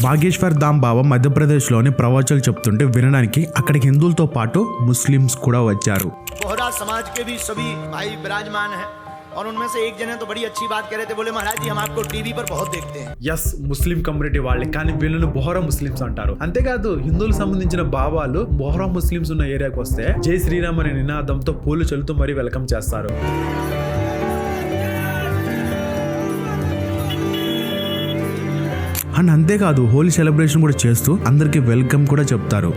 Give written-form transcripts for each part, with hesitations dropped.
బాగేశ్వర్ ధామ్ బాబా మధ్యప్రదేశ్లోని ప్రవచనాలు చెప్తుంటే వినడానికి అక్కడికి హిందువులతో పాటు ముస్లిమ్స్ కూడా వచ్చారు. बोहरा समाज के भी सभी भाई विराजमान हैं और उनमें से एक जने तो बड़ी अच्छी बात कह रहे थे, बोले महाराज जी हम आपको टीवी पर बहुत देखते हैं. ఎస్ ముస్లిం కమ్యూనిటీ వాళ్ళే, కానీ వీళ్ళని బొహరా ముస్లిమ్స్ అంటారు. అంతేకాదు హిందువులకు సంబంధించిన బాబాలు బొహరా ముస్లిమ్స్ ఉన్న ఏరియాకి వస్తే జై శ్రీరామ్ అనే నినాదంతో పూలు చల్లుతూ మరీ వెల్కమ్ చేస్తారు. అండ్ అంతేకాదు హోలీ సెలబ్రేషన్ కూడా చేస్తూ అందరికి వెల్కమ్ కూడా చెప్తారు.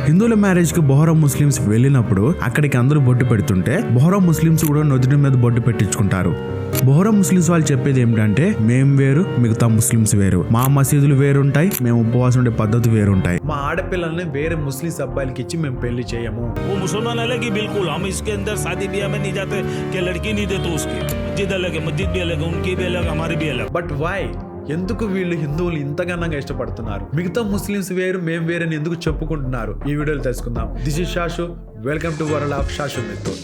హిందువుల మ్యారేజ్ కి బొహరా ముస్లిమ్స్ వెళ్ళినప్పుడు అక్కడికి అందరూ బొట్టు పెడుతుంటే బొహరా ముస్లిమ్స్ కూడా నుదుటి మీద బొట్టు పెట్టించుకుంటారు. బొహరా ముస్లిమ్స్ వాళ్ళు చెప్పేది ఏమిటంటే మేము వేరు, మిగతా ముస్లిమ్స్ వేరు, మా మసీదులు వేరుంటాయి, మేము ఉపవాసం ఉండే పద్ధతి వేరుంటాయి, మా ఆడపిల్లల్ని వేరే ముస్లిమ్స్ అబ్బాయిలకి ఇచ్చి మేము పెళ్లి చేయము. वो मुसलमान अलग ही बिल्कुल, हम इसके अंदर शादी ब्याह में नहीं जाते कि लड़की नहीं देते उसकी, मस्जिद अलग है, मस्जिद भी अलग है, उनकी भी अलग हमारी भी अलग. బట్ వై ఎందుకు వీళ్ళు హిందువులు ఇంతగానంగా ఇష్టపడుతున్నారు? మిగతా ముస్లిమ్స్ వేరు మేము వేరని ఎందుకు చెప్పుకుంటున్నారు? ఈ వీడియోలో తెలుసుకుందాం. This is Shashu, welcome to world of Shashu మిత్రులు.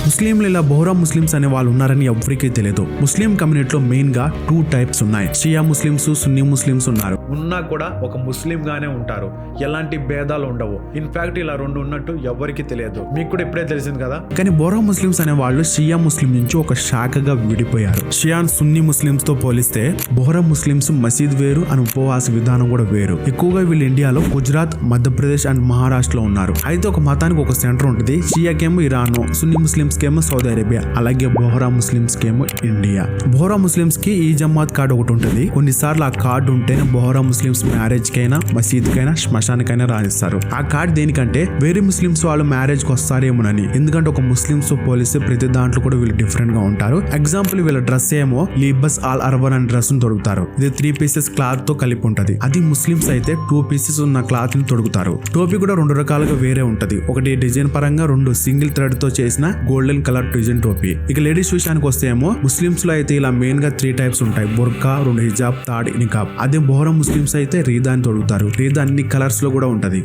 ముస్లింలు ఇలా బొహరా ముస్లిమ్స్ అనే వాళ్ళు ఉన్నారని ఎవరికీ తెలియదు. ముస్లిం కమ్యూనిటీలో మెయిన్ గా 2 టైప్స్ ఉన్నాయి. షియా ముస్లిమ్స్, సున్నీ ముస్లిమ్స్ ఉన్నారు. ఉన్నా కూడా ఒక ముస్లిం గానే ఉంటారు, ఎలాంటి భేదాలు ఉండవు. ఇన్ఫాక్ట్ ఇలా 2 ఉన్నట్టు ఎవరికి తెలియదు. మీకు కూడా ఇప్పుడే తెలిసింది కదా. కానీ బొహరా ముస్లిమ్స్ అనే వాళ్ళు షియా ముస్లిం నుంచి ఒక శాఖగా విడిపోయారు. షియా సున్నీ ముస్లిమ్స్ తో పోలిస్తే బొహరా ముస్లిమ్స్ మసీద్ వేరు అని ఉపవాస విధానం కూడా వేరు. ఎక్కువగా వీళ్ళు ఇండియాలో గుజరాత్, మధ్యప్రదేశ్ అండ్ మహారాష్ట్రలో ఉన్నారు. అయితే ఒక మతానికి ఒక సెంటర్ ఉంటుంది. షియాకేమో ఇరాన్, సున్నీ ముస్లిమ్స్ కేమో సౌదీ అరేబియా, అలాగే బొహరా ముస్లిమ్స్ కేమో ఇండియా. బొహరా ముస్లిమ్స్ కి ఈ జమాత్ కార్డు ఒకటి ఉంటుంది. కొన్నిసార్లు ఆ కార్డు ఉంటేనే బొహరా ముస్లిమ్స్ మ్యారేజ్ కైనా, మసీద్ కైనా, శ్మశానికైనా రాణిస్తారు. ఆ కార్డు దేనికంటే వేరే ముస్లిమ్స్ వాళ్ళు మ్యారేజ్ కి వస్తారేమోనని. ఎందుకంటే ఒక ముస్లిమ్స్ పోలిస్తే ప్రతి దాంట్లో కూడా వీళ్ళు డిఫరెంట్ గా ఉంటారు. ఎగ్జాంపుల్ వీళ్ళ డ్రెస్ ఏమో లీబస్ ఆల్ అర్బన్ అనే డ్రెస్ ను తొడుగుతారు. ఇది 3 పీసెస్ క్లాత్ తో కలిపి ఉంటది. అది ముస్లిమ్స్ అయితే 2 పీసెస్ ఉన్న క్లాత్ ని తొడుగుతారు. టోపీ కూడా 2 రకాలుగా వేరే ఉంటది. ఒకటి డిజైన్ పరంగా, 2 సింగిల్ థ్రెడ్ తో చేసిన గోల్డెన్ కలర్ డిజైన్ టోపీ. ఇక లేడీస్ విషయానికి వస్తే ఏమో ముస్లిమ్స్ లో అయితే ఇలా మెయిన్ గా 3 టైప్స్ ఉంటాయి. బుర్కా, 2 హిజాబ్, తాడ్, నికాబ్. అదే బొహరా ముస్లిమ్స్ అయితే రీదా అని తొడుగుతారు. రీదా అన్ని కలర్స్ లో కూడా ఉంటది.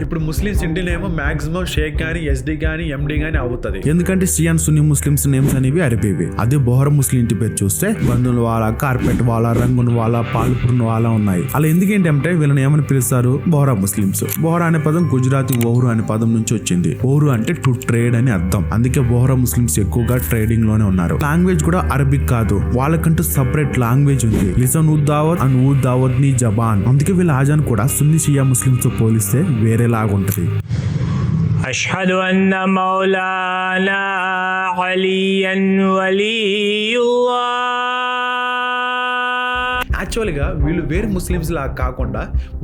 ఇప్పుడు ముస్లిమ్స్ ఇంటినేమో మాక్సిమం షేక్ గానీ, ఎస్డి గానీ, ఎండి గానీ అవుతుంది. ఎందుకంటే షియాన్ సున్నీ ముస్లిమ్స్ నేమ్స్ అనేవి అరబీవి. అదే బొహరా ముస్లిం ఇంటి పేరు చూస్తే బంధువుల వాళ్ళ, కార్పెట్ వాళ్ళ, రంగున్ వాళ్ళ, పాల్పురున్ వాళ్ళ ఉన్నాయి. అలా ఎందుకేంటంటే వీళ్ళని ఏమని పిలుస్తారు? బొహరా ముస్లిమ్స్. బొహరా అనే పదం గుజరాతీ ఓరు అనే పదం నుంచి వచ్చింది. ఓరు అంటే టు ట్రేడ్ అని అర్థం. అందుకే బొహరా ముస్లిమ్స్ ఎక్కువగా ట్రేడింగ్ లోనే ఉన్నారు. లాంగ్వేజ్ కూడా అరబిక్ కాదు, వాళ్ళకంటూ సపరేట్ లాంగ్వేజ్ ఉంది. లిసన్ ఉద్దావత్ అండ్ ఉద్దావత్ నీ జబాన్. అందుకే వీళ్ళ ఆజాన్ కూడా సున్నీ షియా ముస్లిమ్స్ తో పోలిస్తే వేరే లాగుంటది. అష్హదు అన్న మౌలానా అలీయన్ వలీయుల్లాహ్. యాక్చువల్గా వీళ్ళు వేరే ముస్లిమ్స్ లాగా కాకుండా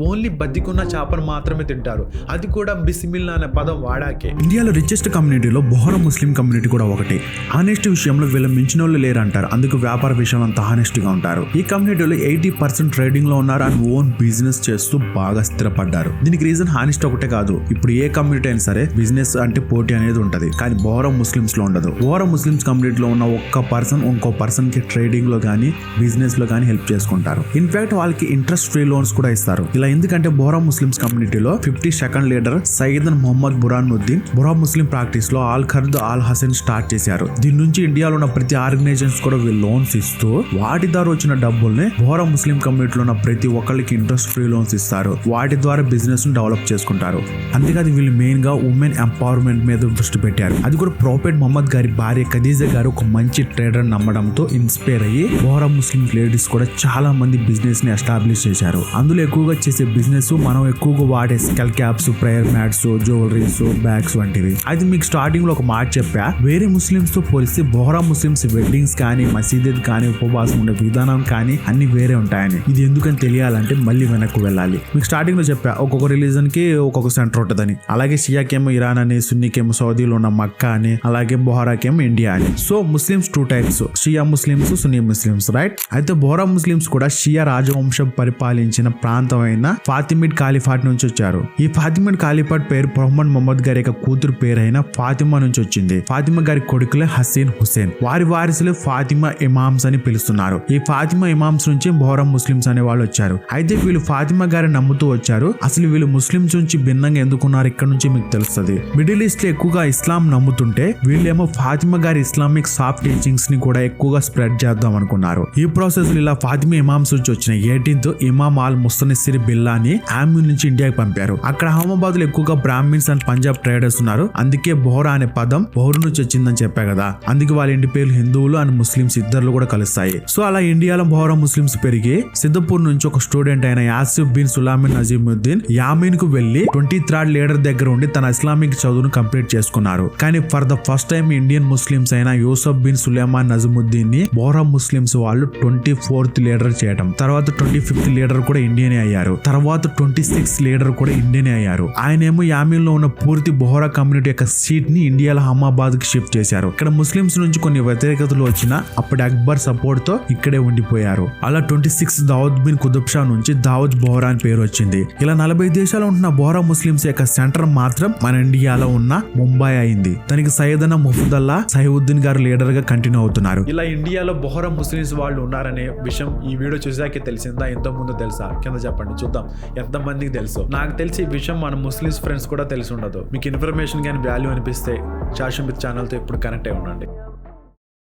ఓన్లీ బతికున్న చేపను మాత్రమే తింటారు. అది కూడా బిస్మిల్లా అనే పదం వాడాకే. ఇండియాలో రిచెస్ట్ కమ్యూనిటీలో బొహరా ముస్లిం కమ్యూనిటీ కూడా ఒకటి. హానెస్ట్ విషయంలో వీళ్ళ మించిన వాళ్ళు లేరంటారు. అందుకు వ్యాపార విషయంలో అంత హానెస్ట్ గా ఉంటారు. ఈ కమ్యూనిటీలో 80% ట్రేడింగ్ లో ఉన్నారు అండ్ ఓన్ బిజినెస్ చేస్తూ బాగా స్థిరపడ్డారు. దీనికి రీజన్ హానెస్ట్ ఒకటే కాదు. ఇప్పుడు ఏ కమ్యూనిటీ అయినా సరే బిజినెస్ అంటే పోటీ అనేది ఉంటది, కానీ బొహరా ముస్లిమ్స్ లో ఉండదు. బొహరా ముస్లిమ్స్ కమ్యూనిటీలో ఉన్న ఒక్క పర్సన్ ఇంకో పర్సన్ కి ట్రేడింగ్ లో గానీ, బిజినెస్ లో గానీ హెల్ప్ చేసుకుంటారు. ఇన్ఫాక్ట్ వాళ్ళకి ఇంట్రెస్ట్ ఫ్రీ లోన్స్ కూడా ఇస్తారు. ఇలా ఎందుకంటే బొహరా ముస్లిమ్స్ కమ్యూనిటీలో 52nd లీడర్ సయ్యద్ మొహమ్మద్ బురానుద్దీన్ బొహరా ముస్లిం ప్రాక్టీస్ లో ఆల్ ఖర్ద్ ఆల్ హసన్ స్టార్ట్ చేశారు. దీని నుంచి ఇండియాలో ఉన్న ప్రతి ఆర్గనైజేషన్స్ కూడా వీళ్ళు లోన్స్ ఇస్తూ వాటి ద్వారా వచ్చిన డబ్బుల్ని బొహరా ముస్లిం కమ్యూనిటీలో ఉన్న ప్రతి ఒక్కరికి ఇంట్రెస్ట్ ఫ్రీ లోన్స్ ఇస్తారు. వాటి ద్వారా బిజినెస్ ను డెవలప్ చేసుకుంటారు. అంతేకాదు వీళ్ళు మెయిన్ గా ఉమెన్ ఎంపవర్మెంట్ మీద దృష్టి పెట్టారు. అది కూడా ప్రాఫెట్ మొహమ్మద్ గారి భార్య ఖదీజా గారు ఒక మంచి ట్రేడర్ నమ్మడంతో ఇన్స్పైర్ అయ్యి బొహరా ముస్లిం లేడీస్ కూడా చాలా మంది బిజినెస్ ని ఎస్టాబ్లిష్ చేశారు. అందులో ఎక్కువగా చేసే బిజినెస్ మనం ఎక్కువగా వాడే scale caps, prayer mats, jewelleries, bags వంటివి. అది మీకు స్టార్టింగ్ లో ఒక మాట చెప్పా, వేరే ముస్లిమ్స్ తో పోలిస్తే బొహరా ముస్లిమ్స్ వెడ్డింగ్స్ కానీ, మసీద్ కానీ, ఉపవాసం ఉండే విధానం కానీ అన్ని వేరే ఉంటాయని. ఇది ఎందుకని తెలియాలంటే మళ్ళీ వెనక్కి వెళ్ళాలి. మీకు స్టార్టింగ్ లో చెప్పా ఒక్కొక్క రిలీజన్ కి ఒక్కొక్క సెంటర్ ఉంటుందని. అలాగే షియాకేమో ఇరాన్ అని, సున్నీకేమో సౌదీలో ఉన్న మక్కా అని, అలాగే బొహరాకేమో ఇండియా అని. So Muslims 2 types, Shia Muslims, Sunni Muslims, right? అయితే బొహరా ముస్లిమ్స్ కూడా షియా రాజవంశం పరిపాలించిన ప్రాంతమైన ఫాతిమిడ్ కాలిఫాట్ నుంచి వచ్చారు. ఈ ఫాతిమిడ్ కాలిఫాట్ పేరు ప్రొహమ్మద్ మొహమ్మద్ గారి యొక్క కూతురు పేరైన ఫాతిమా నుంచి వచ్చింది. ఫాతిమా గారి కొడుకులే హసీన్ హుసేన్. వారి వారసులు ఫాతిమా ఇమామ్స్ అని పిలుస్తున్నారు. ఈ ఫాతిమా ఇమామ్స్ నుంచి బొహరా ముస్లిమ్స్ అనే వాళ్ళు వచ్చారు. అయితే వీళ్ళు ఫాతిమా గారిని నమ్ముతూ వచ్చారు. అసలు వీళ్ళు ముస్లిమ్స్ నుంచి భిన్నంగా ఎందుకున్నారు ఇక్కడ నుంచి మీకు తెలుస్తుంది. మిడిల్ ఈస్ట్ లో ఎక్కువగా ఇస్లాం నమ్ముతుంటే వీళ్ళేమో ఫాతిమా గారి ఇస్లామిక్ సాఫ్ట్ టీచింగ్స్ ని కూడా ఎక్కువగా స్ప్రెడ్ చేద్దాం అనుకున్నారు. ఈ ప్రాసెస్ ఇలా ఫాతిమా ఇమామ్స్ నుంచి వచ్చిన 18th ఇమామ్ అల్ ముస్తనిసిర్ బిల్లాని ఆమ్యూల్ నుంచి ఇండియాకి పంపారు. అక్కడ అహ్మదాబాద్ లో ఎక్కువగా బ్రాహ్మిన్స్ అండ్ పంజాబ్ ట్రేడర్స్ ఉన్నారు. అందుకే బోహరా అనే పదం బోహరు నుంచి వచ్చిందని చెప్పా కదా. అందుకే వాళ్ళ ఇంటి పేర్లు హిందువులు అండ్ ముస్లిమ్స్ ఇద్దరు కూడా కలుస్తాయి. సో అలా ఇండియాలో బోహరా ముస్లిమ్స్ పెరిగి సిద్ధపూర్ నుంచి ఒక స్టూడెంట్ అయిన యాసిఫ్ బిన్ సులామిన్ నజీముద్దీన్ యామీన్ కు వెళ్లి 23rd లీడర్ దగ్గర ఉండి తన ఇస్లామిక్ చదువును కంప్లీట్ చేసుకున్నారు. కానీ for the first time Indian Muslims అయిన యూసఫ్ బిన్ సులేమాన్ నజీముద్దీన్ ని బోహరా ముస్లిమ్స్ వాళ్ళు 24th లీడర్ చేయడం, తర్వాత 25th లీడర్ కూడా ఇండియనే అయ్యారు, తర్వాత 26th లీడర్ కూడా ఇండియనే అయ్యారు. ఆయనేమో యామీన్ లో ఉన్న పూర్తి బోహరా కమ్యూనిటీ యొక్క సీట్ ని ఇండియాలో అహ్మదాబాద్ కి షిఫ్ట్ చేశారు. ఇక్కడ ముస్లిమ్స్ నుంచి కొన్ని వ్యతిరేకతలు వచ్చినా అప్పటి అక్బర్ సపోర్ట్ తో ఇక్కడే ఉండిపోయారు. అలా 26th దావుద్ బిన్ కుతుబ్ షా నుంచి దావుద్ బోహరా అని పేరు వచ్చింది. ఇలా 40 దేశాలు ఉంటున్న బోహరా ముస్లిమ్స్ యొక్క సెంటర్ మాత్రం మన ఇండియాలో ఉన్న ముంబై అయింది. దానికి సయ్యదనా ముఫద్దల్లా సైవుద్దీన్ గారు లీడర్ గా కంటిన్యూ అవుతున్నారు. ఇలా ఇండియాలో బొహరా ముస్లిమ్స్ వాళ్ళు ఉన్నారనే విషయం ఈ వీడియో చూసాకే తెలిసిందా? ఎంతో ముందు తెలుసా? కింద చెప్పండి చూద్దాం ఎంత మందికి తెలుసు. నాకు తెలిసి ఈ విషయం మన ముస్లిమ్స్ ఫ్రెండ్స్ కూడా తెలిసి ఉండదు. మీకు ఇన్ఫర్మేషన్ కానీ వాల్యూ అనిపిస్తే చాషంబిత్ ఛానల్తో ఎప్పుడు కనెక్ట్ అయి ఉండండి.